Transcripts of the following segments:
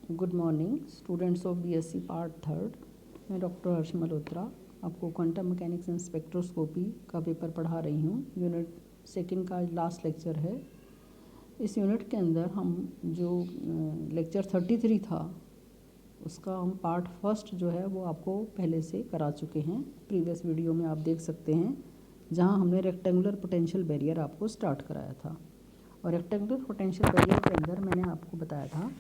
Good morning students of BSc part third. मैं doctor हर्ष मल्होत्रा आपको quantum mechanics and spectroscopy का paper पढ़ा रही हूँ। यूनिट सेकंड का लास्ट लेक्चर है। इस यूनिट के अंदर हम जो लेक्चर 33 था उसका हम पार्ट फर्स्ट जो है वो आपको पहले से करा चुके हैं। प्रीवियस वीडियो में आप देख सकते हैं जहाँ हमने रेक्टेंगुलर पोटेंशियल बैरियर आपको स्टार्ट कराया था। और रेक्टेंगुलर पोटेंशियल बैरियर के अंदर मैंने आपको बताया था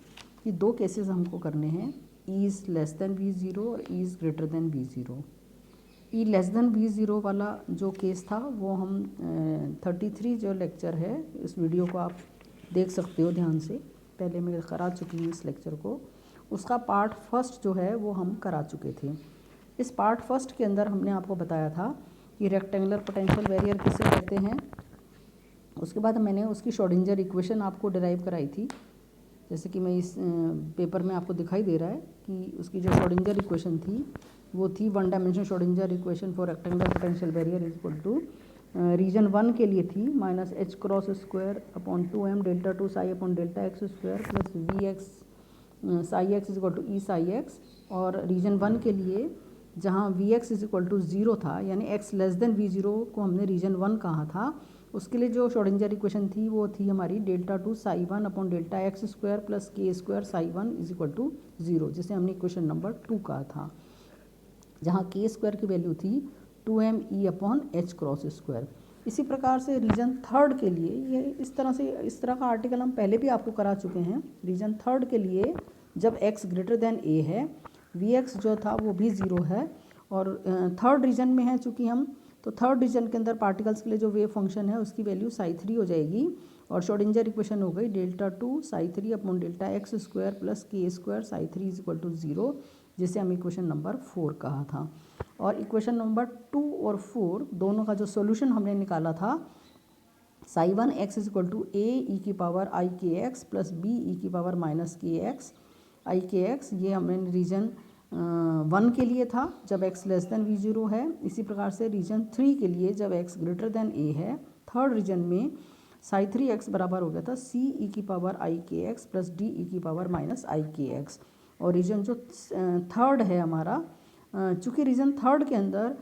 कि दो केसेस हमको करने हैं, E is less than V zero और E is greater than V zero. E less than V zero वाला जो केस था वो हम 33 जो लेक्चर है इस वीडियो को आप देख सकते हो ध्यान से, पहले मैं करा चुकी हूँ इस लेक्चर को। उसका पार्ट फर्स्ट जो है वो हम करा चुके थे। इस पार्ट फर्स्ट के अंदर हमने आपको बताया था कि रेक्टेंगुलर पोटेंशियल बैरियर किसे कहते हैं। उसके बाद मैंने उसकी श्रोडिंगर इक्वेशन आपको डिराइव कराई थी, जैसे कि मैं इस पेपर में आपको दिखाई दे रहा है कि उसकी जो श्रोडिंगर इक्वेशन थी वो थी one dimension Schrodinger equation for rectangular potential barrier is equal to region 1 के लिए थी minus H cross square upon 2m delta 2 psi upon delta x square plus V X psi X is equal to E psi X. और region 1 के लिए जहाँ V X is equal to 0 था, यानी X less than V zero को हमने reason 1 कहा था, उसके लिए जो श्रोडिंगर इक्वेशन थी वो थी हमारी delta 2 psi 1 upon delta x square plus k square psi 1 is equal to 0, जिसे हमने इक्वेशन नंबर 2 कहा था, जहाँ के स्क्वायर की वैल्यू थी 2m ई अपॉन एच क्रॉस स्क्वायर। इसी प्रकार से रीजन थर्ड के लिए ये इस तरह का आर्टिकल हम पहले भी आपको करा चुके हैं। रीजन थर्ड के लिए जब x ग्रेटर देन a है, वी एक्स जो था वो भी 0 है, और थर्ड रीजन में है चूँकि हम, तो थर्ड रीजन के अंदर पार्टिकल्स के लिए जो वेव फंक्शन है उसकी वैल्यू साई 3 हो जाएगी, और श्रोडिंगर इक्वेशन हो गई delta 2 psi 3 upon delta x square plus k square psi 3 is equal to 0, जिसे हम इक्वेशन नंबर 4 कहा था। और इक्वेशन नंबर 2 और 4 दोनों का जो सोल्यूशन हमने निकाला था, psi 1 x is equal to a e की power i k x plus b e की power minus k x i k x, ये हमने रीजन 1 के लिए था जब x less than V zero है। इसी प्रकार से रीजन 3 के लिए जब x ग्रेटर देन a है, थर्ड रीजन में साई 3x बराबर हो गया था c ई की power i k x plus D E की power minus i k x. और रीजन जो थर्ड है हमारा, चूँकि रीजन थर्ड के अंदर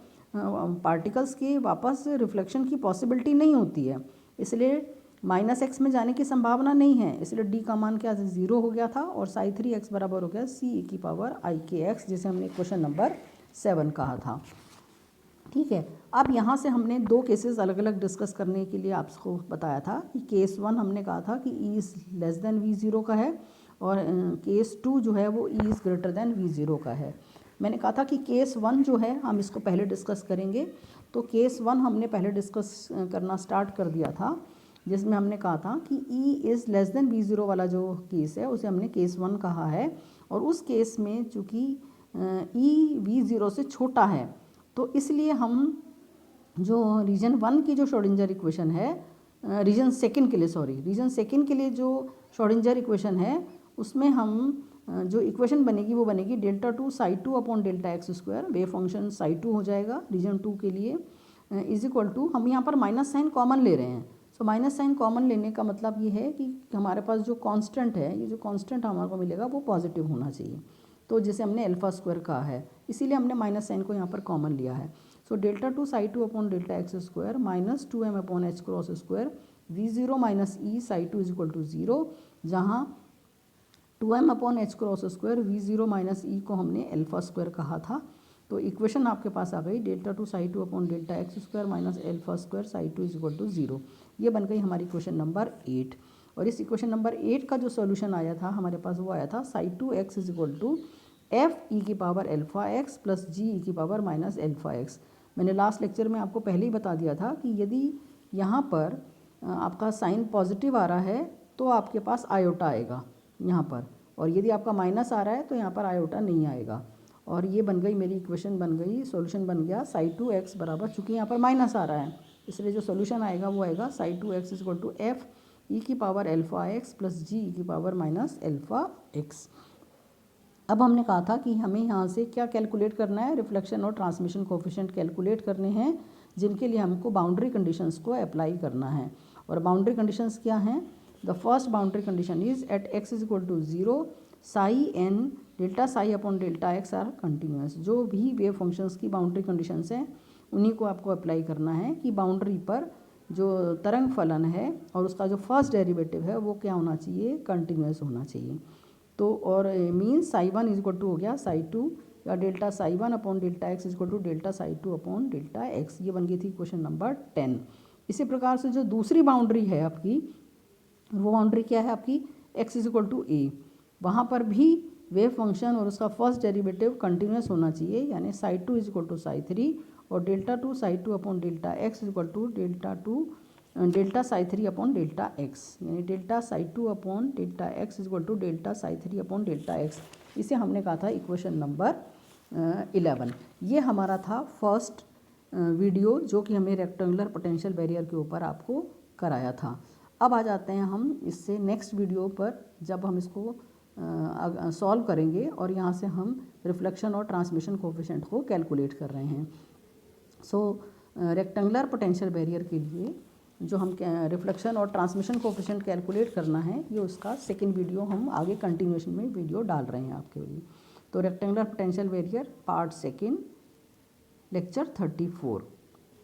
पार्टिकल्स की वापस रिफ्लेक्शन की पॉसिबिलिटी नहीं होती है, इसलिए माइनस एक्स में जाने की संभावना नहीं है, इसलिए डी का मान क्या 0 हो गया था, और साई 3x बराबर हो गया सी ई की पावर आई के एक्स, जिसे हमने क्वेश्चन नंबर 7 कहा था। ठीक है, अब यहाँ से हमने दो केसेस अलग अलग डिस्कस करने के लिए आपको बताया था कि केस 1 हमने कहा था कि E is less than V zero का है, और केस 2 जो है वो E is greater than V zero का है। मैंने कहा था कि केस 1 जो है हम इसको पहले डिस्कस करेंगे, तो केस 1 हमने पहले डिस्कस करना स्टार्ट कर दिया था, जिसमें हमने कहा था कि E is less than V zero वाला जो केस है उसे हमने केस 1 कहा है। और उस केस में चूँकि ई वी ज़ीरो से छोटा है, तो इसलिए हम जो रीजन 1 की जो श्रोडिंगर इक्वेशन है, रीजन सेकंड के लिए जो श्रोडिंगर इक्वेशन है उसमें हम जो इक्वेशन बनेगी वो बनेगी delta 2 psi 2 upon delta x square, wave function psi 2 हो जाएगा रीजन 2 के लिए, इज इक्वल टू, हम यहाँ पर माइनस साइन कॉमन ले रहे हैं। सो माइनस साइन कॉमन लेने का मतलब ये है कि हमारे पास जो कांस्टेंट है, ये जो कांस्टेंट हमारे को मिलेगा वो पॉजिटिव होना चाहिए, तो जिसे हमने अल्फा स्क्वायर कहा है, इसीलिए हमने माइनस साइन को यहाँ पर कॉमन लिया है। So delta 2 psi 2 upon delta x square minus 2m upon h cross square V zero minus E psi 2 is equal to 0, जहाँ 2m upon h cross square V zero minus E को हमने alpha square कहा था। तो equation आपके पास आ गई delta 2 psi 2 upon delta x square minus alpha square psi 2 is equal to 0। ये बन गई हमारी इक्वेशन नंबर 8। और इस इक्वेशन नंबर 8 का जो सॉल्यूशन आया था हमारे पास, वो आया था psi 2 X is equal to F ई की power alpha X plus G ई की पावर माइनस अल्फा एक्स। मैंने लास्ट लेक्चर में आपको पहले ही बता दिया था कि यदि यहाँ पर आपका साइन पॉजिटिव आ रहा है तो आपके पास आयोटा आएगा यहाँ पर, और यदि आपका माइनस आ रहा है तो यहाँ पर आयोटा नहीं आएगा। और ये बन गई मेरी इक्वेशन, बन गई सॉल्यूशन बन गया साई 2 एक्स बराबर, चूँकि यहाँ पर माइनस आ रहा है इसलिए जो सॉल्यूशन आएगा वो आएगा psi 2 X is equal to F ई की power alpha X plus G ई की पावर माइनस अल्फा एक्स। अब हमने कहा था कि हमें यहाँ से क्या कैलकुलेट करना है, रिफ्लेक्शन और ट्रांसमिशन कोफिशिएंट कैलकुलेट करने हैं, जिनके लिए हमको बाउंड्री कंडीशंस को अप्लाई करना है। और बाउंड्री कंडीशंस क्या हैं? The first boundary condition is at x is equal to 0 psi and delta psi upon delta X are continuous. जो भी वेव फंक्शंस की बाउंड्री कंडीशंस हैं उन्हीं को आपको अप्लाई करना है कि बाउंड्री पर जो तरंग फलन है और उसका जो फर्स्ट डेरिवेटिव है वो क्या होना चाहिए, कंटिन्यूस होना चाहिए। तो और means psi one is equal to हो गया साई टू, या delta psi one upon delta x is equal to delta psi two upon delta X. ये बन गई थी क्वेश्चन नंबर 10। इसी प्रकार से जो दूसरी बाउंड्री है आपकी, वो बाउंड्री क्या है आपकी, एक्स इज इक्वल टू ए। वहाँ पर भी वेव फंक्शन और उसका फर्स्ट डेरिवेटिव कंटिन्यूस होना चाहिए, यानी psi two is equal to psi three और delta two psi two upon delta x is equal to delta psi three upon delta x, यानी delta psi two upon delta x is equal to delta psi three upon delta x. इसे हमने कहा था equation number 11। ये हमारा था first video जो कि हमें रेक्टेंगुलर पोटेंशियल बैरियर के ऊपर आपको कराया था। अब आ जाते हैं हम इससे नेक्स्ट वीडियो पर, जब हम इसको सॉल्व करेंगे और यहाँ से हम रिफ्लेक्शन और ट्रांसमिशन कोफिशिएंट को कैलकुलेट कर रहे हैं। सो रेक्टेंगुलर पोटेंशियल बैरियर के लिए जो हम रिफ्लेक्शन और ट्रांसमिशन कोफिशिएंट कैलकुलेट करना है, ये उसका सेकंड वीडियो हम आगे कंटिन्यूएशन में वीडियो डाल रहे हैं आपके लिए। तो rectangular potential barrier part second, lecture 34,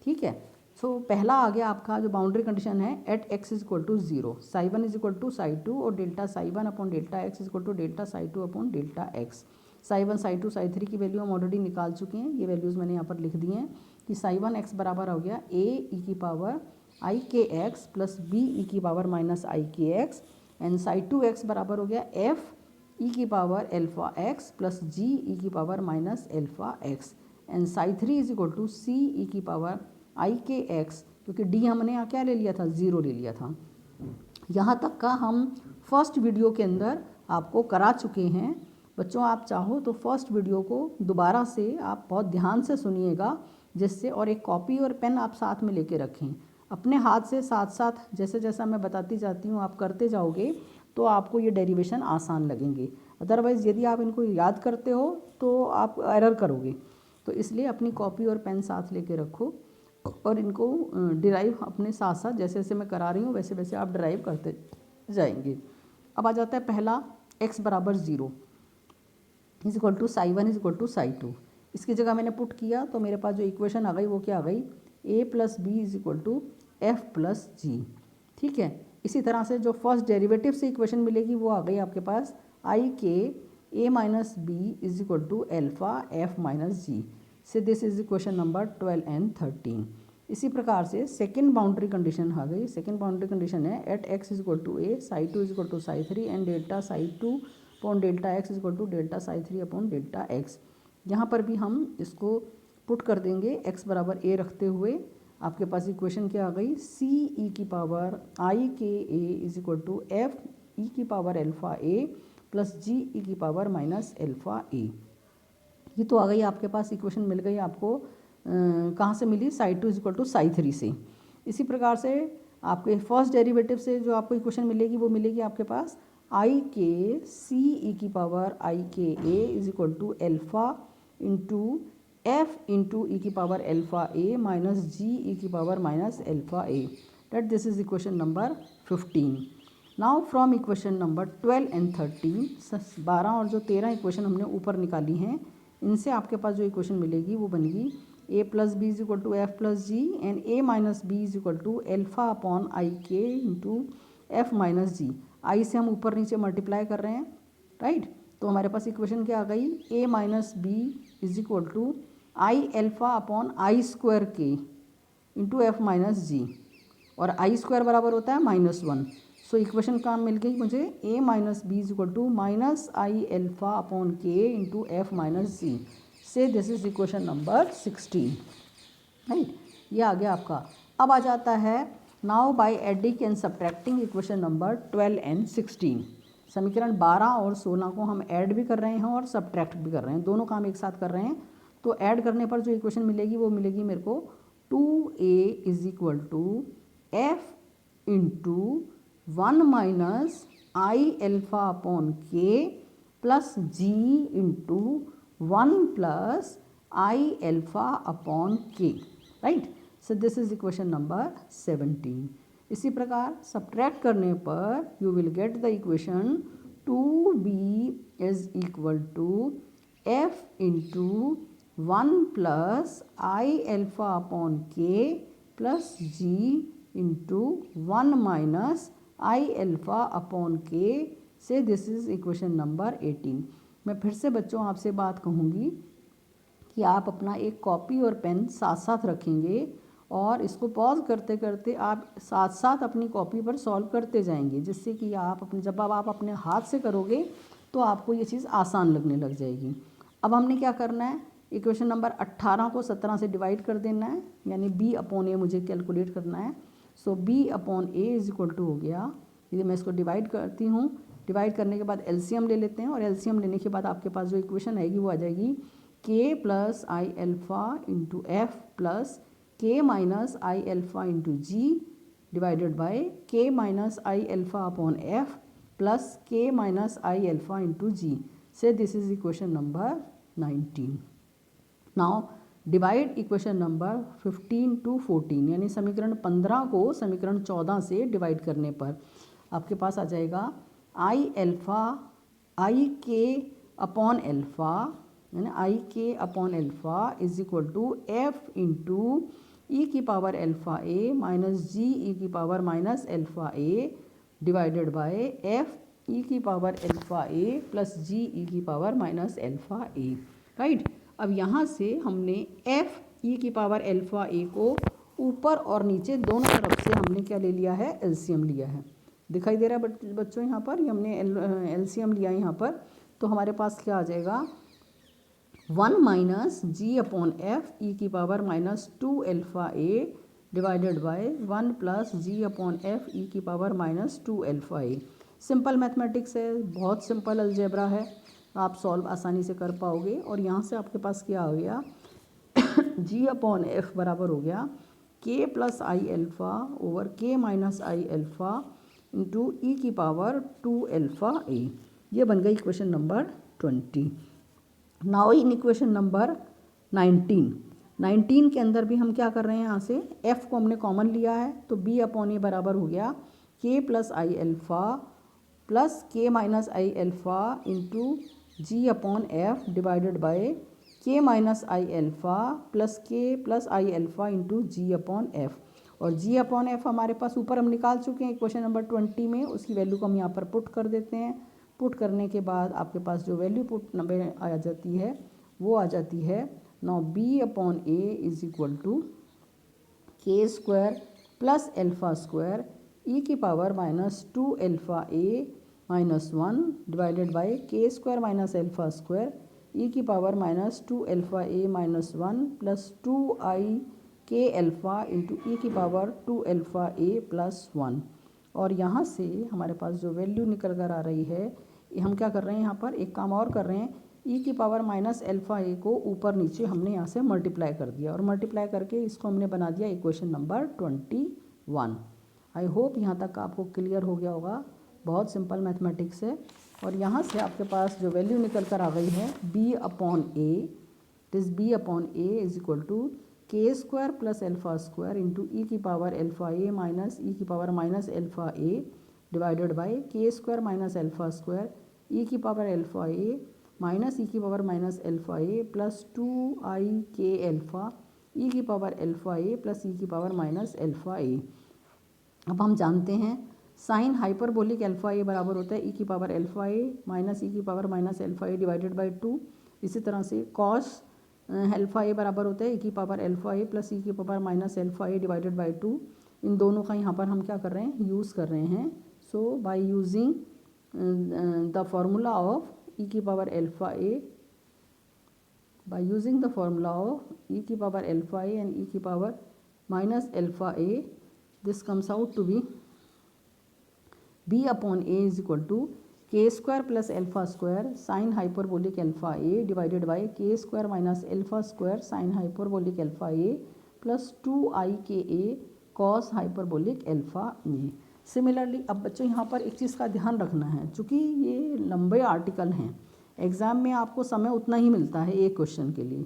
ठीक है। सो पहला आ गया आपका जो बाउंड्री कंडीशन है, at x is equal to zero, psi one is equal to psi two और delta psi one upon delta x is equal to delta psi two upon delta x. Psi one psi two psi three की value हम already निकाल चुके हैं, ये values मैंने यहाँ पर लिख दी हैं कि साई वन एक्स बराबर हो गया ए ई की power i k x plus b e की power minus i k x, and psi two x बराबर हो गया एफ ई की power alpha x plus G ई की power minus alpha x, and psi three is equal to C e की power i k x, क्योंकि D हमने यहाँ क्या ले लिया था, ज़ीरो ले लिया था। यहाँ तक का हम फर्स्ट वीडियो के अंदर आपको करा चुके हैं। बच्चों आप चाहो तो फर्स्ट वीडियो को दोबारा से आप बहुत ध्यान से सुनिएगा, जिससे, और एक कॉपी और पेन आप साथ में लेके रखें अपने हाथ से, साथ साथ जैसे जैसा मैं बताती जाती हूँ आप करते जाओगे तो आपको ये डेरिवेशन आसान लगेंगे। अदरवाइज़ यदि आप इनको याद करते हो तो आप एरर करोगे। तो इसलिए अपनी कॉपी और पेन साथ लेके रखो और इनको डिराइव अपने साथ साथ जैसे जैसे मैं करा रही हूँ वैसे वैसे आप डिराइव करते जाएंगे। अब आ जाता है पहला, x बराबर zero is equal to psi one is equal to psi two. इसकी जगह मैंने पुट किया तो मेरे पास जो इक्वेशन आ गई वो क्या आ गई, a plus B is equal to F plus G, ठीक है। इसी तरह से जो फर्स्ट डेरिवेटिव से इक्वेशन मिलेगी वो आ गई आपके पास i k A minus B is equal to alpha F minus G. So this is equation number 12 and 13। इसी प्रकार से सेकेंड बाउंड्री कंडीशन आ गई। सेकेंड बाउंड्री कंडीशन है at x is equal to a psi two is equal to psi three and delta psi two upon delta x is equal to delta psi three upon delta x. यहाँ पर भी हम इसको put कर देंगे x बराबर a रखते हुए। आपके पास इक्वेशन क्या आ गई, सी ई की power i k a is equal to F ई की power alpha a plus G ई की पावर माइनस एल्फ़ा ए। ये तो आ गई आपके पास इक्वेशन, मिल गई आपको कहाँ से मिली, psi two is equal to psi three से। इसी प्रकार से आपके फर्स्ट डेरिवेटिव से जो आपको इक्वेशन मिलेगी वो मिलेगी आपके पास आई के सी ई की power i k a is equal to alpha into F into e की पावर एल्फ़ा ए माइनस जी ई की power minus alpha a, that this is equation number 15। Now from equation number 12 and 13, 12 और जो 13 equation हमने ऊपर निकाली हैं, इनसे आपके पास जो इक्वेशन मिलेगी वो बनेगी a plus B is equal to F plus G and a minus B is equal to alpha upon I K into F minus G. I से हम ऊपर नीचे मल्टीप्लाई कर रहे हैं, राइट। तो हमारे पास इक्वेशन क्या आ गई, a minus B is equal to I alpha upon I square K into F minus G, और आई स्क्वायर बराबर होता है -1। सो इक्वेशन का मिल गई मुझे a minus B is equal to minus I alpha upon K into F minus G. So this is equation number 16, right. ये आ गया आपका। अब आ जाता है now by adding and subtracting equation number 12 and 16। समीकरण 12 और 16 को हम ऐड भी कर रहे हैं और सब्ट्रैक्ट भी कर रहे हैं, दोनों काम एक साथ कर रहे हैं। तो ऐड करने पर जो इक्वेशन मिलेगी वो मिलेगी मेरे को 2a is equal to F into 1 minus I alpha upon K plus G into 1 plus I alpha upon K, right. So this is equation number 17। इसी प्रकार सब्ट्रैक्ट करने पर you will get the equation 2b is equal to F into 1 plus I alpha upon K plus G into 1 minus I alpha upon K so this is equation number 18। मैं फिर से बच्चों आपसे बात कहूँगी कि आप अपना एक कॉपी और पेन साथ साथ रखेंगे और इसको पॉज करते करते आप साथ साथ अपनी कॉपी पर सॉल्व करते जाएंगे, जिससे कि आप अपने जब आप अपने हाथ से करोगे तो आपको ये चीज़ आसान लगने लग जाएगी। अब हमने क्या करना है, इक्वेशन नंबर 18 को 17 से डिवाइड कर देना है, यानी b अपॉन ए मुझे कैलकुलेट करना है। So b upon A is equal to हो गया, यदि मैं इसको डिवाइड करती हूँ, डिवाइड करने के बाद एलसीएम ले लेते हैं और एलसीएम लेने के बाद आपके पास जो इक्वेशन आएगी वो आ जाएगी k plus I alpha into F plus k minus I alpha into G divided by k minus I alpha upon F plus k minus I alpha into G so this is equation number 19। Now divide equation number 15 to 14, यानी समीकरण 15 को समीकरण 14 से divide करने पर आपके पास आ जाएगा आई एल्फ़ा आई के अपॉन एल्फ़ा, यानी i k upon alpha is equal to F into e की पावर एल्फ़ा ए माइनस जी ई की power minus alpha A divided by F ई की power alpha a plus G ई की power minus alpha a, right. अब यहाँ से हमने F E की power alpha ए को ऊपर और नीचे दोनों तरफ से हमने क्या ले लिया है, एलसीएम लिया है। दिखाई दे रहा है बच्चों यहाँ पर, हमने एलसीएम लिया है यहाँ पर, तो हमारे पास क्या आ जाएगा 1 माइनस जी अपॉन एफ ई की power minus 2 alpha A divided by 1 plus G upon F ई की power minus 2 alpha A. Simple mathematics है, बहुत सिंपल अलजेब्रा है, आप सॉल्व आसानी से कर पाओगे। और यहाँ से आपके पास क्या हो गया जी अपॉन एफ बराबर हो गया के प्लस आई एल्फ़ा ओवर के माइनस आई एल्फ़ा इंटू ई की पावर 2 एल्फ़ा ए। ये बन गई equation number 20। Now in equation number 19 के अंदर भी हम क्या कर रहे हैं, यहाँ से f को हमने कॉमन लिया है, तो b अपॉन ए बराबर हो गया k plus I alpha plus k minus I alpha into G upon F divided by k minus I alpha plus k plus I alpha into G upon F. और g upon F हमारे पास ऊपर हम निकाल चुके हैं equation number 20 में, उसकी वैल्यू को हम यहाँ पर पुट कर देते हैं। पुट करने के बाद आपके पास जो वैल्यू पुट नंबर आ जाती है वो आ जाती है now b upon A is equal to के स्क्वायर प्लस एल्फ़ा स्क्वायर ई की power minus 2 alpha A minus 1 divided by के स्क्वायर माइनस एल्फ़ा स्क्वायर ई की पावर माइनस 2 एल्फ़ा ए माइनस 1 प्लस 2 आई के एल्फ़ा इंटू ई की पावर 2 एल्फ़ा ए प्लस 1। और यहाँ से हमारे पास जो वैल्यू निकल कर आ रही है, हम क्या कर रहे हैं, यहाँ पर एक काम और कर रहे हैं, ई की पावर माइनस एल्फ़ा ए को ऊपर नीचे हमने यहाँ से मल्टीप्लाई कर दिया और मल्टीप्लाई करके इसको हमने बना दिया इक्वेशन नंबर 21। आई होप यहाँ तक आपको क्लियर हो गया होगा, बहुत सिंपल मैथमेटिक्स है। और यहाँ से आपके पास जो वैल्यू निकल कर आ गई है b upon a, this b upon A is equal to के square plus alpha square into e की पावर एल्फ़ा ए माइनस ई की power minus alpha A divided by के स्क्वायर माइनस एल्फ़ा स्क्वायर ई की power alpha ए minus e की power minus alpha a plus 2 आई के alpha e की power alpha a plus e की power minus alpha ए। अब हम जानते हैं साइन हाइपरबोलिक एल्फ़ा ए बराबर होता है ई की पावर एल्फ़ा ए माइनस ई की पावर माइनस एल्फ़ा ए डिवाइडेड बाय 2। इसी तरह से कॉस एल्फ़ा ए बराबर होता है ई की power alpha a plus e की पावर माइनस एल्फ़ा ए डिवाइडेड बाय 2। इन दोनों का यहाँ पर हम क्या कर रहे हैं, यूज़ कर रहे हैं। So by using the formula of e की power alpha a, by using the formula of e की power alpha a and e की power minus alpha a, this comes out to be b upon A is equal to के square plus alpha square sine hyperbolic alpha A divided by के square minus alpha square sine hyperbolic alpha a plus 2 I k a cos hyperbolic alpha A. Similarly अब बच्चों यहाँ पर एक चीज़ का ध्यान रखना है, चूँकि ये लंबे आर्टिकल हैं, एग्ज़ाम में आपको समय उतना ही मिलता है एक क्वेश्चन के लिए,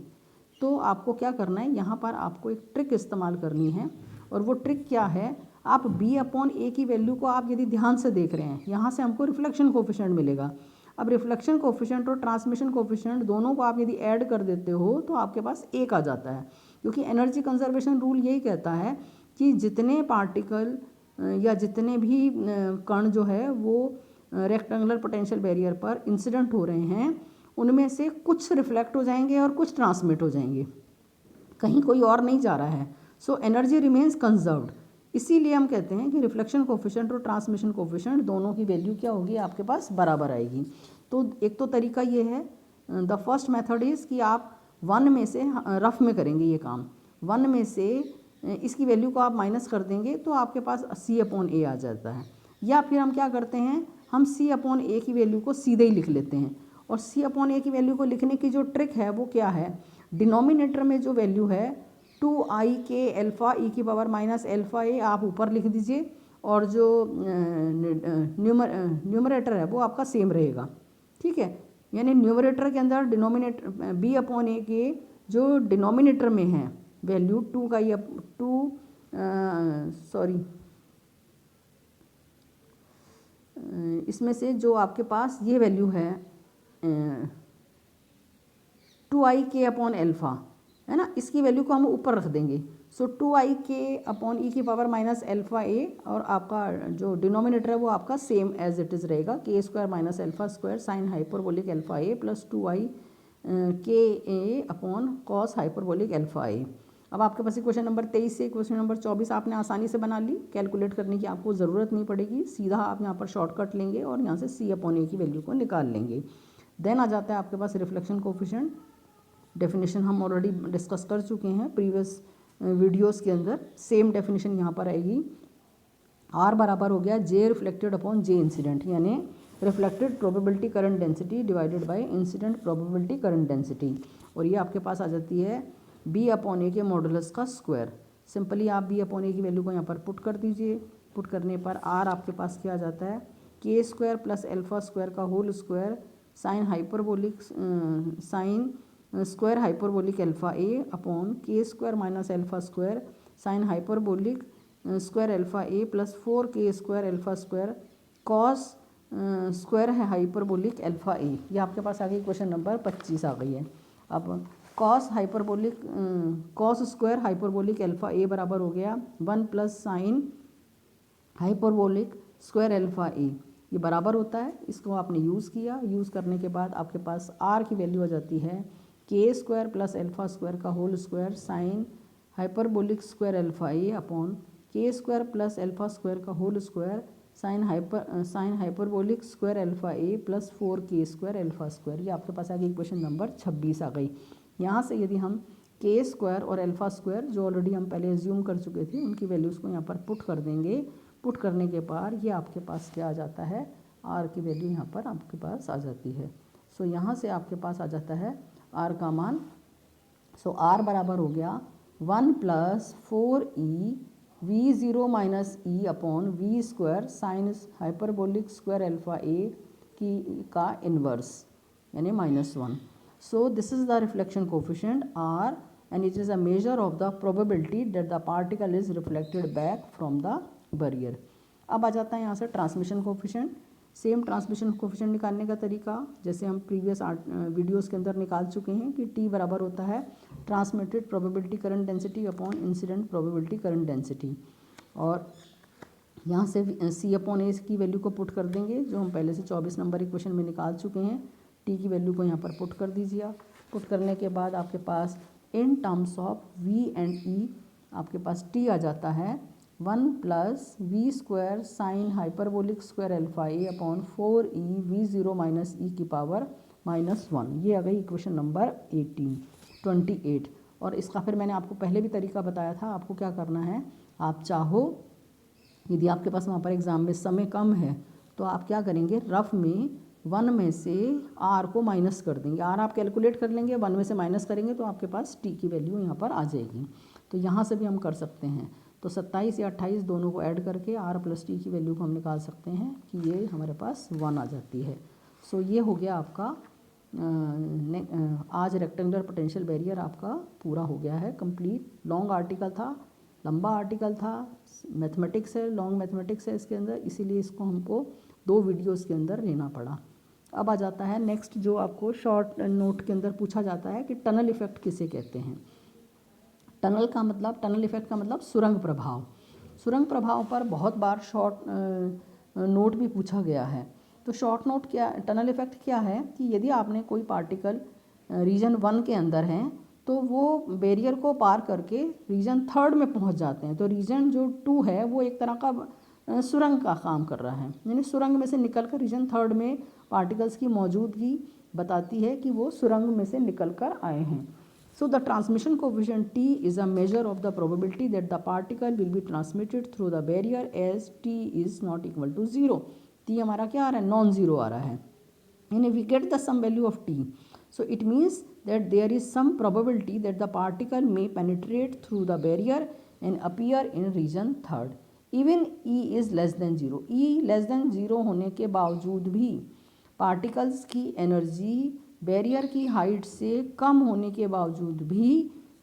तो आपको क्या करना है, यहाँ पर आपको एक ट्रिक इस्तेमाल करनी है। और वो ट्रिक क्या है, आप b अपॉन ए की वैल्यू को आप यदि ध्यान से देख रहे हैं, यहाँ से हमको रिफ्लेक्शन कोफिशिएंट मिलेगा। अब रिफ्लेक्शन कोफिशिएंट और ट्रांसमिशन कोफिशिएंट दोनों को आप यदि ऐड कर देते हो तो आपके पास 1 आ जाता है, क्योंकि एनर्जी कंजर्वेशन रूल यही कहता है कि जितने पार्टिकल या जितने भी कण जो है वो रेक्टेंगुलर पोटेंशियल बैरियर पर इंसिडेंट हो रहे हैं, उनमें से कुछ रिफ्लेक्ट हो जाएंगे और कुछ ट्रांसमिट हो जाएंगे, कहीं कोई और नहीं जा रहा है। So energy remains conserved. इसीलिए हम कहते हैं कि रिफ्लेक्शन कोफिशिएंट और ट्रांसमिशन कोफिशिएंट दोनों की वैल्यू क्या होगी, आपके पास बराबर आएगी। तो एक तो तरीका ये है, द फर्स्ट मेथड इज़ कि आप 1 में से रफ में करेंगे ये काम, 1 में से इसकी वैल्यू को आप माइनस कर देंगे तो आपके पास C/A आ जाता है। या फिर हम क्या करते हैं, हम C/A की वैल्यू को सीधे ही लिख लेते हैं। और C/A की वैल्यू को लिखने की जो ट्रिक है वो क्या है, डिनोमिनेटर में जो वैल्यू है 2ik अल्फ़ा e की पावर माइनस अल्फ़ा a आप /ऊपर लिख दीजिए, और जो न्यूमरेटर है वो आपका सेम रहेगा, ठीक है। यानी न्यूमरेटर के अंदर डिनोमिनेटर B/A के जो डिनोमिनेटर में है वैल्यू 2 का ये 2 सॉरी इसमें से जो आपके पास ये वैल्यू है 2ik/अल्फ़ा है ना, इसकी वैल्यू को हम ऊपर रख देंगे। सो 2ik/e की पावर माइनस अल्फ़ा a, और आपका जो डिनोमिनेटर है वो आपका सेम एज इट इज़ रहेगा, k² minus alpha square sine hyperbolic alpha a plus 2ik/cos hyperbolic alpha a। अब आपके पास क्वेश्चन नंबर 23 से क्वेश्चन नंबर 24 आपने आसानी से बना ली, कैलकुलेट करने की आपको ज़रूरत नहीं पड़ेगी, सीधा आप यहाँ पर शॉर्टकट लेंगे और यहाँ से C/A की वैल्यू को निकाल लेंगे। देन आ जाता है आपके पास रिफ्लेक्शन कोफिशिएंट। डेफिनेशन हम ऑलरेडी डिस्कस कर चुके हैं प्रीवियस वीडियोस के अंदर, सेम डेफिनेशन यहाँ पर आएगी। R बराबर हो गया J reflected upon J incident, यानी reflected probability current density divided by incident probability current density, और ये आपके पास आ जाती है B/A के मॉडुलस का स्क्वायर। सिंपली आप B/A की वैल्यू को यहाँ पर पुट कर दीजिए, पुट करने पर R आपके पास क्या आ जाता है, k² प्लस अल्फ़ा स्क्वायर का whole square sine hyperbolic sine square hyperbolic alpha a upon k² minus alpha square sine hyperbolic square alpha a plus 4k² alpha square cos square है hyperbolic alpha a। ये आपके पास आ गई question number 25 आ गई है। अब cos square hyperbolic alpha a बराबर हो गया 1 plus sign hyperbolic square alpha a, ये बराबर होता है। इसको आपने यूज़ किया, यूज़ करने के बाद आपके पास R की वैल्यू आ जाती है k² प्लस अल्फ़ा स्क्वायर का whole square sine hyperbolic square alpha a upon k² plus alpha square का whole square sine hyperbolic square alpha a plus 4k² alpha square. ये आपके पास आ गई क्वेश्चन नंबर 26 आ गई। यहाँ से यदि हम k² और अल्फ़ा स्क्वायर जो ऑलरेडी हम पहले एज्यूम कर चुके थे उनकी वैल्यूज़ को यहाँ पर पुट कर देंगे। पुट करने के बाद ये आपके पास क्या आ जाता है, R की वैल्यू यहाँ पर आपके पास आ जाती है। सो यहाँ से आपके पास आ जाता है R का मान। सो R बराबर हो गया 1 plus 4e v0 minus e upon v square sine hyperbolic square alpha a का इन्वर्स यानी -1। So this is the reflection coefficient R and it is a measure of the probability that the particle is reflected back from the barrier। अब आ जाता है यहाँ से transmission coefficient. Same transmission coefficient निकालने का तरीका जैसे हम प्रीवियस वीडियोस के अंदर निकाल चुके हैं कि T बराबर होता है transmitted probability current density upon incident probability current density, और यहाँ से C/A की वैल्यू को पुट कर देंगे जो हम पहले से 24 नंबर इक्वेशन में निकाल चुके हैं। T की वैल्यू को यहाँ पर पुट कर दीजिए। पुट करने के बाद आपके पास in terms of V and E आपके पास T आ जाता है 1 plus v square sine hyperbolic square alpha a upon 4e v0 minus e की पावर -1। ये आ गई इक्वेशन नंबर 28। और इसका फिर मैंने आपको पहले भी तरीका बताया था, आपको क्या करना है, आप चाहो यदि आपके पास वहाँ पर एग्ज़ाम में समय कम है तो आप क्या करेंगे, रफ में 1 में से R को माइनस कर देंगे। R आप कैलकुलेट कर लेंगे, 1 में से माइनस करेंगे तो आपके पास T की वैल्यू यहाँ पर आ जाएगी। तो यहाँ से भी हम कर सकते हैं। तो 27 या 28 दोनों को ऐड करके R प्लस T की वैल्यू को हम निकाल सकते हैं कि ये हमारे पास 1 आ जाती है। सो ये हो गया आपका आज रेक्टेंगुलर पोटेंशियल बैरियर आपका पूरा हो गया है कंप्लीट। लॉन्ग आर्टिकल था, लंबा आर्टिकल था, मैथमेटिक्स है, लॉन्ग मैथमेटिक्स है इसके अंदर, इसीलिए इसको हमको 2 वीडियोस के अंदर लेना पड़ा। अब आ जाता है नेक्स्ट जो आपको शॉर्ट नोट के अंदर पूछा जाता है कि टनल इफेक्ट किसे कहते हैं। टनल इफेक्ट का मतलब सुरंग प्रभाव। सुरंग प्रभाव पर बहुत बार शॉर्ट नोट भी पूछा गया है। तो शॉर्ट नोट क्या, टनल इफेक्ट क्या है कि यदि आपने कोई पार्टिकल रीजन 1 के अंदर हैं तो वो बैरियर को पार करके रीजन 3 में पहुंच जाते हैं, तो रीजन जो 2 है वो एक तरह का सुरंग का काम कर रहा है, यानी सुरंग में से निकलकर रीजन 3 में पार्टिकल्स की मौजूदगी बताती है कि वो सुरंग में से निकल कर आए हैं। So the transmission coefficient T is a measure of the probability that the particle will be transmitted through the barrier as T is not equal to 0. T हमारा क्या आ रहा है, नॉन ज़ीरो आ रहा है, यानी we get the some value of T. So it means that there is some probability that the particle may penetrate through the barrier and appear in region 3rd. Even E is less than 0. E less than 0 होने के बावजूद भी particles की energy barrier की height से कम होने के बावजूद भी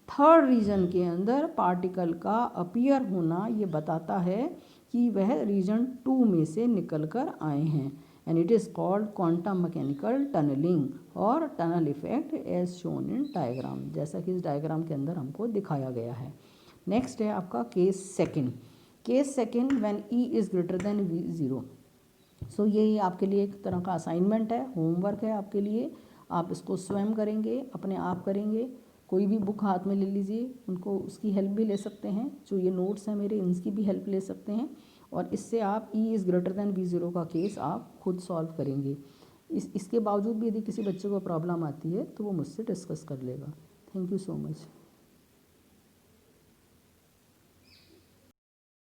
3rd रीजन के अंदर पार्टिकल का अपीयर होना ये बताता है कि वह रीजन 2 में से निकल कर आए हैं, and it is called quantum mechanical tunneling और tunnel effect as shown in diagram, जैसा कि इस डायग्राम के अंदर हमको दिखाया गया है। नेक्स्ट है आपका case second when E is greater than V 0। So ये आपके लिए एक तरह का असाइनमेंट है, होमवर्क है आपके लिए, आप इसको स्वयं करेंगे, अपने आप करेंगे। कोई भी बुक हाथ में ले लीजिए, उनको उसकी हेल्प भी ले सकते हैं, जो ये नोट्स हैं मेरे इनकी भी हेल्प ले सकते हैं, और इससे आप ई इज़ ग्रेटर देन वी 0 का केस आप खुद सॉल्व करेंगे। इसके बावजूद भी यदि किसी बच्चे को प्रॉब्लम आती है तो वो मुझसे डिस्कस कर लेगा। Thank you so much.